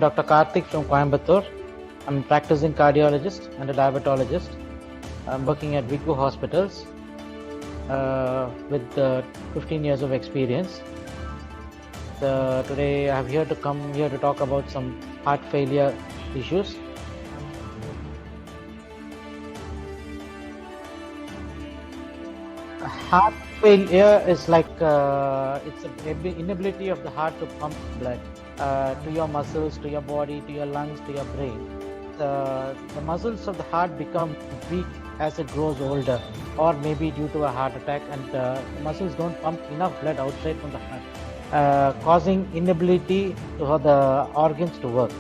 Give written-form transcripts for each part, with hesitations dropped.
Dr. Karthik from Coimbatore. I'm a practicing cardiologist and a diabetologist. I'm working at Viku Hospitals with 15 years of experience. Today I'm here to talk about some heart failure issues. Heart failure is like it's an inability of the heart to pump blood to your muscles, to your body, to your lungs, to your brain. The muscles of the heart become weak as it grows older, or maybe due to a heart attack, and the muscles don't pump enough blood outside from the heart, causing inability for the organs to work.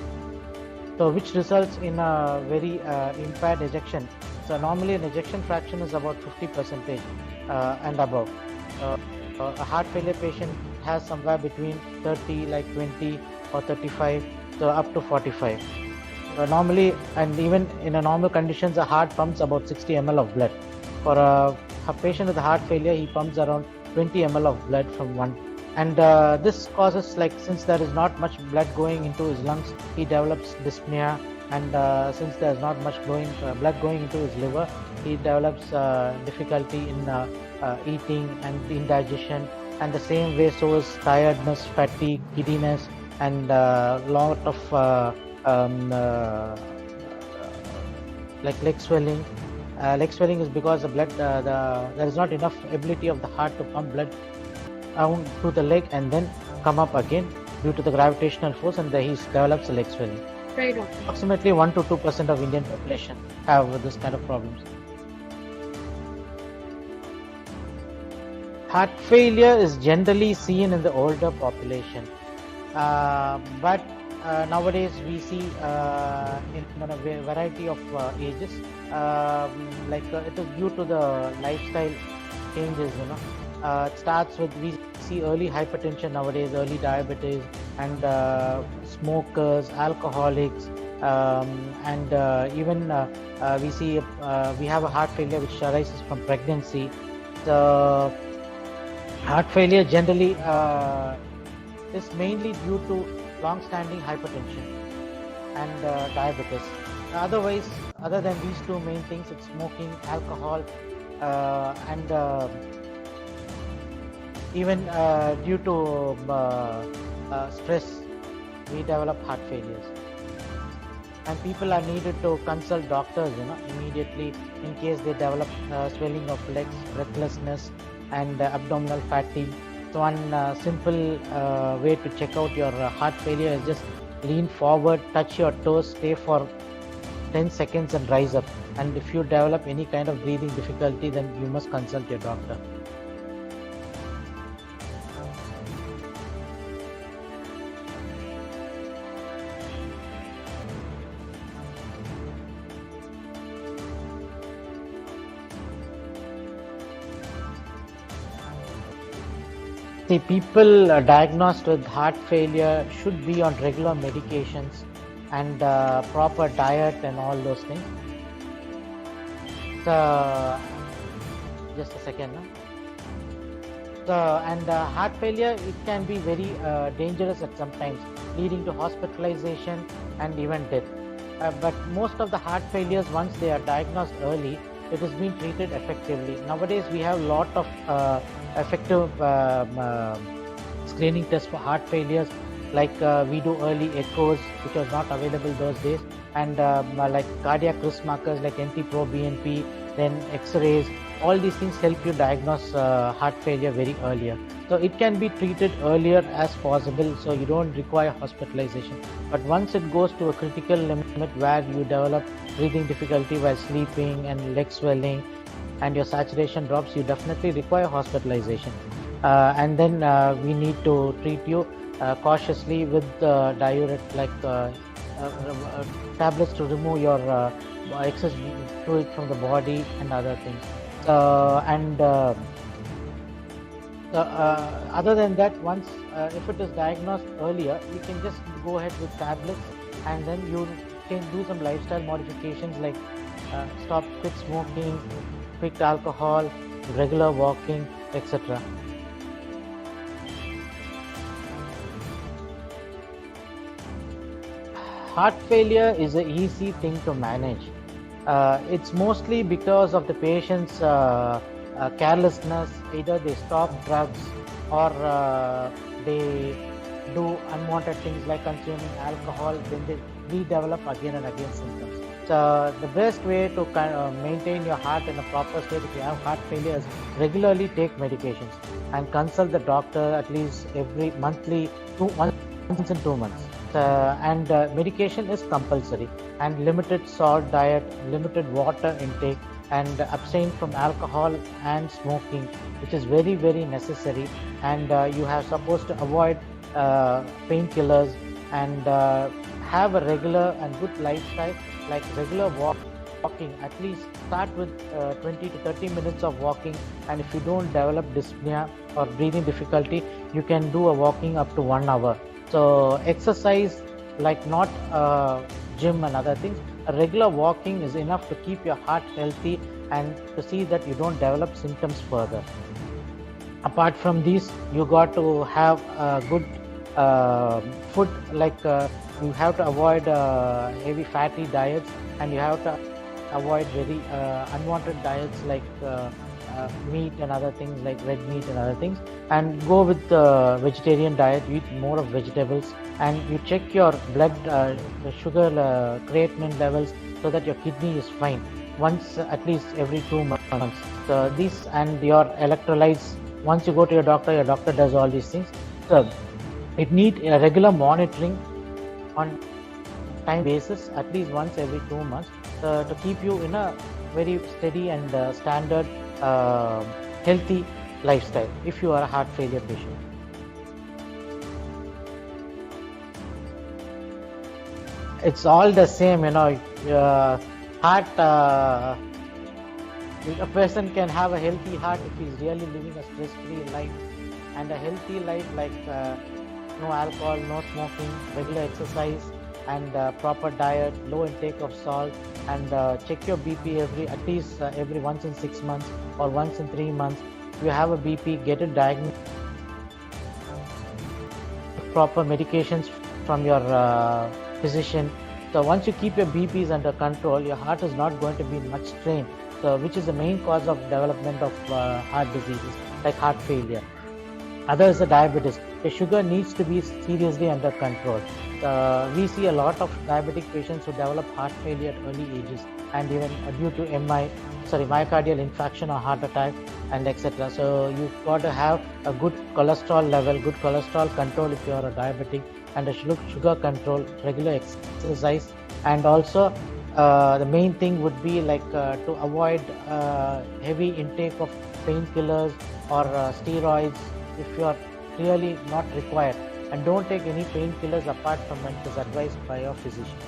So which results in a very impaired ejection. So normally an ejection fraction is about 50% and above. A heart failure patient has somewhere between 30, like 20 or 35, so up to 45. Normally, and even in a normal conditions, a heart pumps about 60 ml of blood. For a patient with heart failure, he pumps around 20 ml of blood from one. And this causes, like, since there is not much blood going into his lungs, he develops dyspnea. And since there is not much blood going into his liver, he develops difficulty in eating and indigestion. And the same way, so is tiredness, fatigue, giddiness, and lot of like leg swelling. Leg swelling is because the blood there is not enough ability of the heart to pump blood down to the leg and then come up again due to the gravitational force, and he develops a leg swelling. Right, doctor. Approximately 1 to 2% of Indian population have this kind of problems. Heart failure is generally seen in the older population, but nowadays we see in a variety of ages, it is due to the lifestyle changes, it starts with, we see early hypertension nowadays, early diabetes, and smokers, alcoholics, and even we see we have a heart failure which arises from pregnancy. The heart failure generally is mainly due to long-standing hypertension and diabetes. Otherwise, other than these two main things, it's smoking, alcohol, and even due to stress, we develop heart failures. And people are needed to consult doctors, immediately in case they develop swelling of legs, breathlessness, and abdominal fatigue. So one simple way to check out your heart failure is just lean forward, touch your toes, stay for 10 seconds and rise up. And if you develop any kind of breathing difficulty, then you must consult your doctor. See, people diagnosed with heart failure should be on regular medications and proper diet and all those things. Just a second. Heart failure, it can be very dangerous at some times, leading to hospitalization and even death. But most of the heart failures, once they are diagnosed early, it is being treated effectively. Nowadays, we have a lot of effective screening tests for heart failures, like we do early echoes, which was not available those days, and like cardiac risk markers like NT-proBNP, then X-rays. All these things help you diagnose heart failure very earlier. So it can be treated earlier as possible, so you don't require hospitalization. But once it goes to a critical limit where you develop breathing difficulty while sleeping and leg swelling and your saturation drops, you definitely require hospitalization. And then we need to treat you cautiously with diuretic, like tablets to remove your excess fluid from the body and other things. Other than that, once if it is diagnosed earlier, you can just go ahead with tablets, and then you can do some lifestyle modifications like quit smoking, quit alcohol, regular walking, etc. heart failure is an easy thing to manage. It's mostly because of the patient's carelessness. Either they stop drugs or they do unwanted things like consuming alcohol, then they redevelop again and again symptoms. So the best way to maintain your heart in a proper state if you have heart failure is regularly take medications and consult the doctor at least every monthly, once in 2 months. And medication is compulsory, and limited salt diet, limited water intake, and abstain from alcohol and smoking, which is very, very necessary. And you have supposed to avoid painkillers and have a regular and good lifestyle, like regular walking. At least start with 20 to 30 minutes of walking, and if you don't develop dyspnea or breathing difficulty, you can do a walking up to 1 hour. So exercise, like not gym and other things, a regular walking is enough to keep your heart healthy and to see that you don't develop symptoms further. Apart from these, you got to have good food, like you have to avoid heavy fatty diets, and you have to avoid very unwanted diets like meat and other things, like red meat and other things, and go with vegetarian diet. You eat more of vegetables, and you check your blood sugar creatinine levels so that your kidney is fine once at least every 2 months. So these and your electrolytes, once you go to your doctor does all these things. So it needs a regular monitoring on time basis, at least once every 2 months, to keep you in a very steady and standard healthy lifestyle if you are a heart failure patient. It's all the same, heart, a person can have a healthy heart if he's really living a stress-free life, and a healthy life like no alcohol, no smoking, regular exercise, and proper diet, low intake of salt, and check your BP at least every once in 6 months or once in 3 months. If you have a BP, get it diagnosed. Proper medications from your physician. So once you keep your BPs under control, your heart is not going to be much strain, so which is the main cause of development of heart diseases like heart failure. Other is the diabetes. The sugar needs to be seriously under control. We see a lot of diabetic patients who develop heart failure at early ages, and even due to myocardial infarction or heart attack, and etc. So you've got to have a good cholesterol level, good cholesterol control if you are a diabetic, and a sugar control, regular exercise, and also the main thing would be like to avoid heavy intake of painkillers or steroids if you are really not required, and don't take any painkillers apart from when it is advised by your physician.